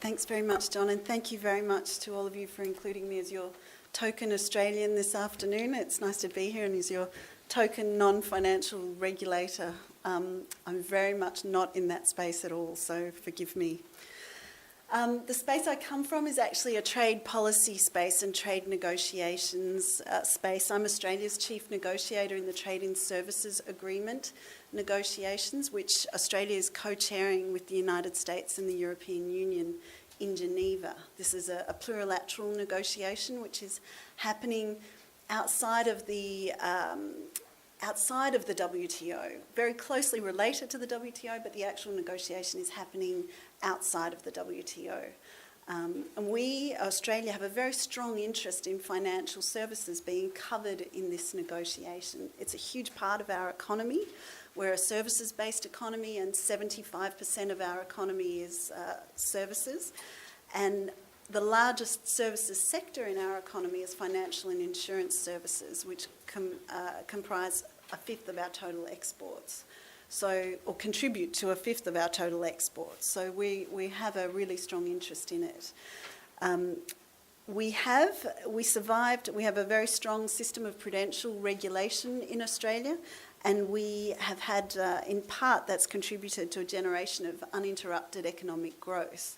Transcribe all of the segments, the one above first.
Thanks very much, John, and thank you very much to all of you for including me as your token Australian this afternoon. It's nice to be here and as your token non-financial regulator. I'm very much not in that space at all, so forgive me. The space I come from is actually a trade policy space and trade negotiations space. I'm Australia's chief negotiator in the Trade in Services Agreement negotiations, which Australia is co-chairing with the United States and the European Union in Geneva. This is a plurilateral negotiation which is happening outside of the WTO, very closely related to the WTO, but the actual negotiation is happening outside of the WTO. And we, Australia, have a very strong interest in financial services being covered in this negotiation. It's a huge part of our economy. We're a services-based economy and 75% of our economy is services. And the largest services sector in our economy is financial and insurance services, which comprise a fifth of our total exports, or contribute to a fifth of our total exports. So we have a really strong interest in it. We have a very strong system of prudential regulation in Australia, and we have had, in part, that's contributed to a generation of uninterrupted economic growth.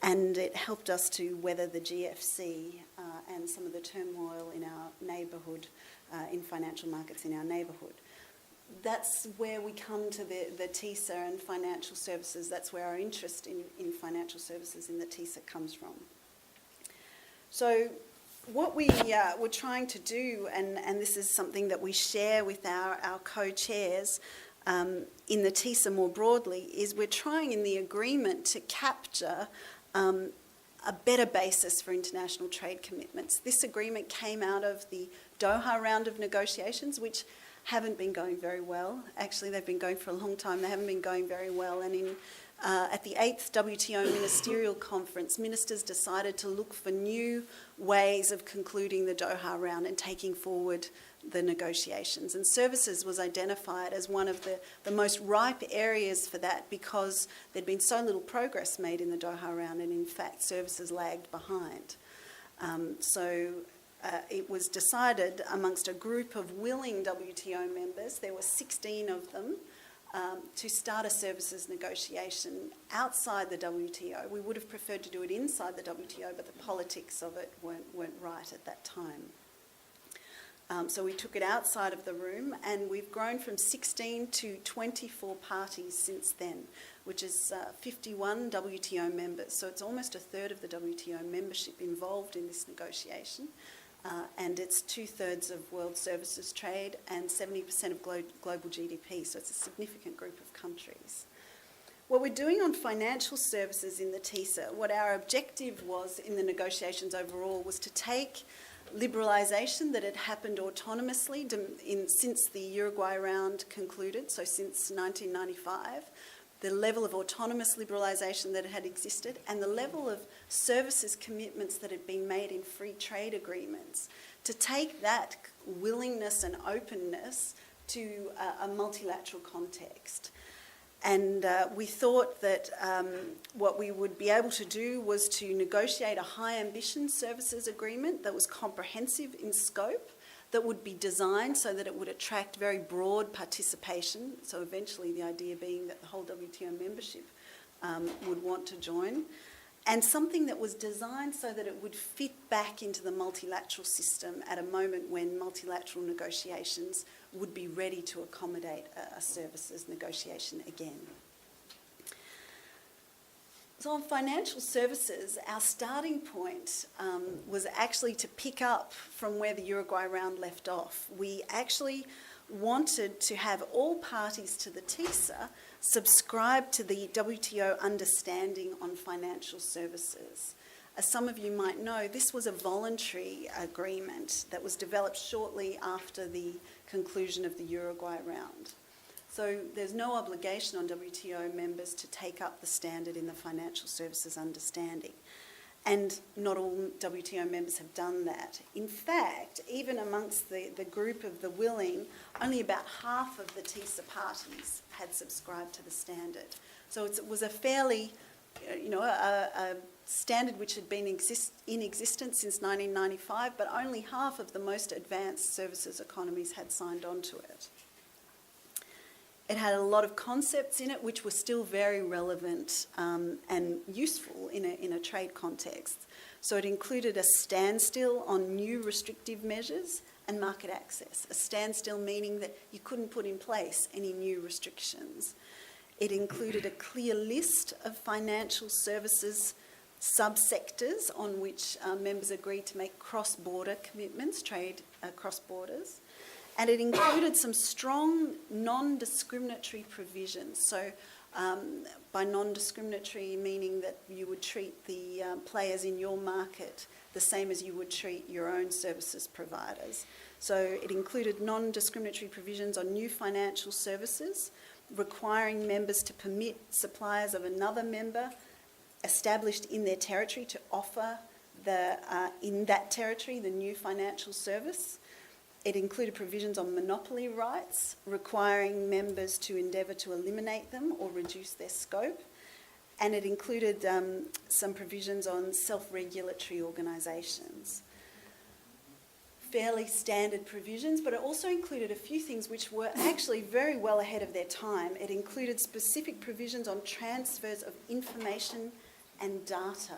And it helped us to weather the GFC and some of the turmoil in our neighbourhood, in financial markets in our neighbourhood. That's where we come to the TISA and financial services. That's where our interest in financial services in the TISA comes from. So what we were trying to do, and this is something that we share with our co-chairs in the TISA more broadly, is we're trying in the agreement to capture a better basis for international trade commitments. This agreement came out of the Doha round of negotiations, which haven't been going very well. Actually, they've been going for a long time. They haven't been going very well. And at the 8th WTO Ministerial Conference, ministers decided to look for new ways of concluding the Doha round and taking forward the negotiations. And services was identified as one of the most ripe areas for that because there'd been so little progress made in the Doha round, and in fact services lagged behind. It was decided amongst a group of willing WTO members, there were 16 of them, to start a services negotiation outside the WTO. We would have preferred to do it inside the WTO, but the politics of it weren't right at that time. So we took it outside of the room, and we've grown from 16 to 24 parties since then, which is 51 WTO members. So it's almost a third of the WTO membership involved in this negotiation. And it's 2/3 of world services trade and 70% of global GDP. So it's a significant group of countries. What we're doing on financial services in the TISA, what our objective was in the negotiations overall was to take liberalisation that had happened autonomously since the Uruguay round concluded, so since 1995, the level of autonomous liberalisation that had existed and the level of services commitments that had been made in free trade agreements, to take that willingness and openness to a multilateral context. And we thought that what we would be able to do was to negotiate a high ambition services agreement that was comprehensive in scope, that would be designed so that it would attract very broad participation. So eventually the idea being that the whole WTO membership would want to join. And something that was designed so that it would fit back into the multilateral system at a moment when multilateral negotiations would be ready to accommodate a services negotiation again. So on financial services, our starting point was actually to pick up from where the Uruguay round left off. We actually wanted to have all parties to the TISA subscribe to the WTO understanding on financial services. As some of you might know, this was a voluntary agreement that was developed shortly after the conclusion of the Uruguay round. So there's no obligation on WTO members to take up the standard in the financial services understanding. And not all WTO members have done that. In fact, even amongst the group of the willing, only about half of the TISA parties had subscribed to the standard. So it was a fairly, a standard which had been in existence since 1995, but only half of the most advanced services economies had signed on to it. It had a lot of concepts in it which were still very relevant and useful in a trade context. So it included a standstill on new restrictive measures and market access. A standstill meaning that you couldn't put in place any new restrictions. It included a clear list of financial services subsectors on which members agreed to make cross-border commitments, trade across borders. And it included some strong non-discriminatory provisions. So by non-discriminatory meaning that you would treat the players in your market the same as you would treat your own services providers. So it included non-discriminatory provisions on new financial services, requiring members to permit suppliers of another member established in their territory to offer in that territory the new financial service. It included provisions on monopoly rights, requiring members to endeavour to eliminate them or reduce their scope. And it included some provisions on self-regulatory organisations. Fairly standard provisions, but it also included a few things which were actually very well ahead of their time. It included specific provisions on transfers of information and data,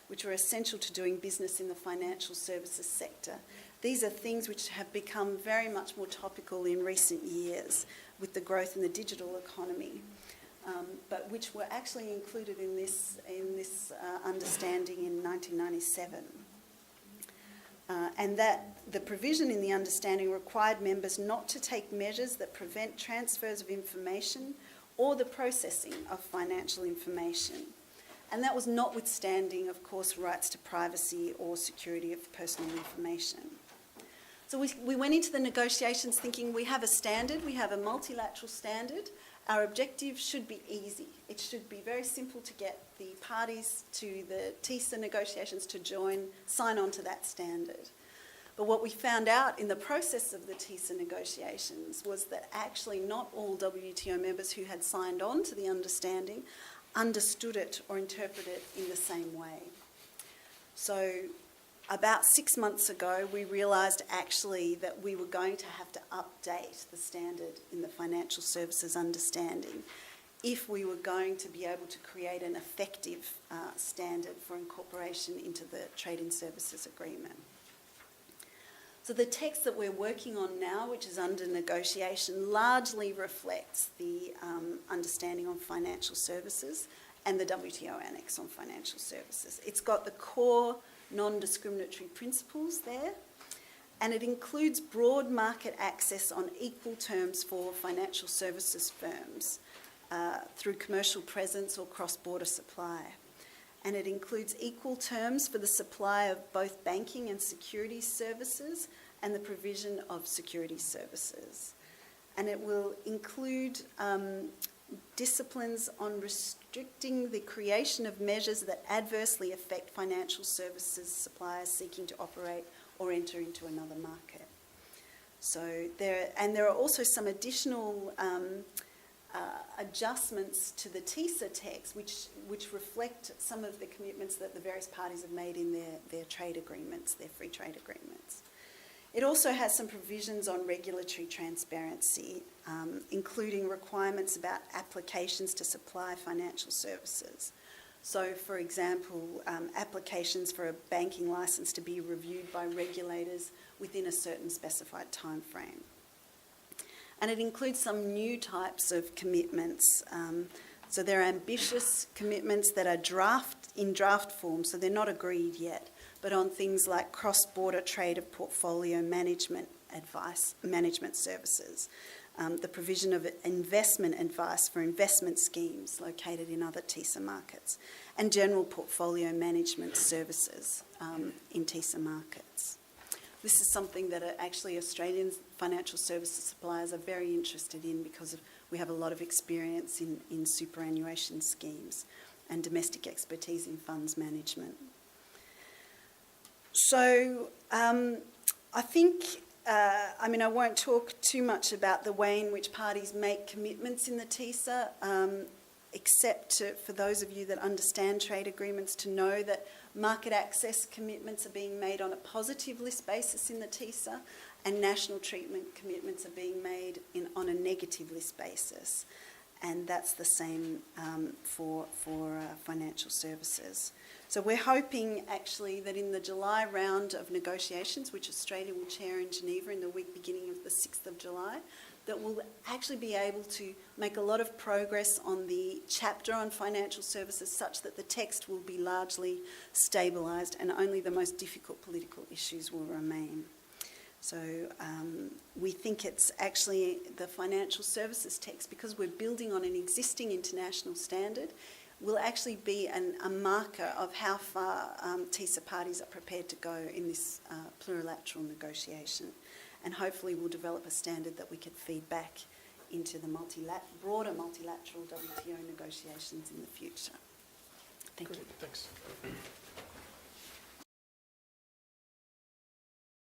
which were essential to doing business in the financial services sector. These are things which have become very much more topical in recent years with the growth in the digital economy, but which were actually included in this understanding in 1997. And that the provision in the understanding required members not to take measures that prevent transfers of information or the processing of financial information. And that was notwithstanding, of course, rights to privacy or security of personal information. So we went into the negotiations thinking we have a standard, we have a multilateral standard. Our objective should be easy. It should be very simple to get the parties to the TISA negotiations to sign on to that standard. But what we found out in the process of the TISA negotiations was that actually not all WTO members who had signed on to the understanding understood it or interpreted it in the same way. So about 6 months ago, we realised actually that we were going to have to update the standard in the financial services understanding if we were going to be able to create an effective standard for incorporation into the Trade in Services Agreement. So the text that we're working on now, which is under negotiation, largely reflects the understanding on financial services and the WTO Annex on financial services. It's got the core non-discriminatory principles there, and it includes broad market access on equal terms for financial services firms through commercial presence or cross-border supply. And it includes equal terms for the supply of both banking and securities services and the provision of securities services. And it will include disciplines on restricting the creation of measures that adversely affect financial services suppliers seeking to operate or enter into another market. So there are also some additional adjustments to the TISA text which reflect some of the commitments that the various parties have made in their trade agreements, their free trade agreements. It also has some provisions on regulatory transparency, including requirements about applications to supply financial services. So, for example, applications for a banking licence to be reviewed by regulators within a certain specified time frame. And it includes some new types of commitments. So they're ambitious commitments that are in draft form, so they're not agreed yet, but on things like cross-border trade of portfolio management services, the provision of investment advice for investment schemes located in other TISA markets, and general portfolio management services in TISA markets. This is something that actually Australian financial services suppliers are very interested in because we have a lot of experience in superannuation schemes and domestic expertise in funds management. So I think, I won't talk too much about the way in which parties make commitments in the TISA. except for those of you that understand trade agreements to know that market access commitments are being made on a positive list basis in the TISA, and national treatment commitments are being made on a negative list basis. And that's the same for financial services. So we're hoping actually that in the July round of negotiations, which Australia will chair in Geneva in the week beginning of the 6th of July, that we'll actually be able to make a lot of progress on the chapter on financial services such that the text will be largely stabilised and only the most difficult political issues will remain. So we think it's actually the financial services text, because we're building on an existing international standard, will actually be a marker of how far TISA parties are prepared to go in this plurilateral negotiation. And hopefully we'll develop a standard that we could feed back into the broader multilateral WTO negotiations in the future. Thank you. Thanks.